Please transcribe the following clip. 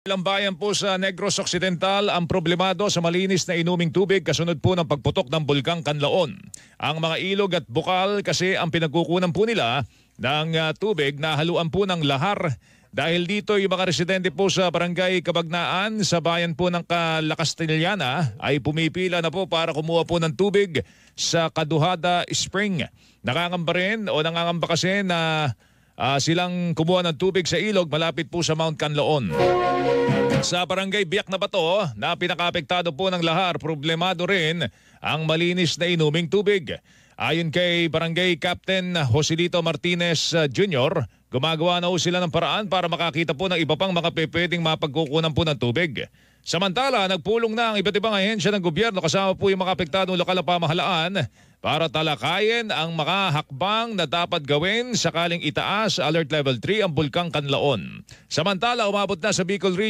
Ilang bayan po sa Negros Occidental ang problemado sa malinis na inuming tubig kasunod po ng pagputok ng Bulkang Kanlaon. Ang mga ilog at bukal kasi ang pinagkukunan po nila ng tubig na haluan po ng lahar. Dahil dito yung mga residente po sa Barangay Kabagnaan sa bayan po ng Castellana ay pumipila na po para kumuha po ng tubig sa Kaduhada Spring. Nangangamba kasi na silang kumuha ng tubig sa ilog malapit po sa Mount Canlaon. Sa Barangay Biak na Bato na pinakaapektado po ng lahar, problemado rin ang malinis na inuming tubig. Ayon kay Barangay Captain Joselito Martinez Jr., gumagawa na po sila ng paraan para makakita po ng iba pang mga pwedeng mapagkukunan po ng tubig. Samantala, nagpulong na ang iba't ibang ahensya ng gobyerno kasama po yung mga apektadong lokal na pamahalaan para talakayin ang mga hakbang na dapat gawin sakaling itaas Alert Level 3 ang Bulkang Kanlaon. Samantala, umabot na sa Bicol Region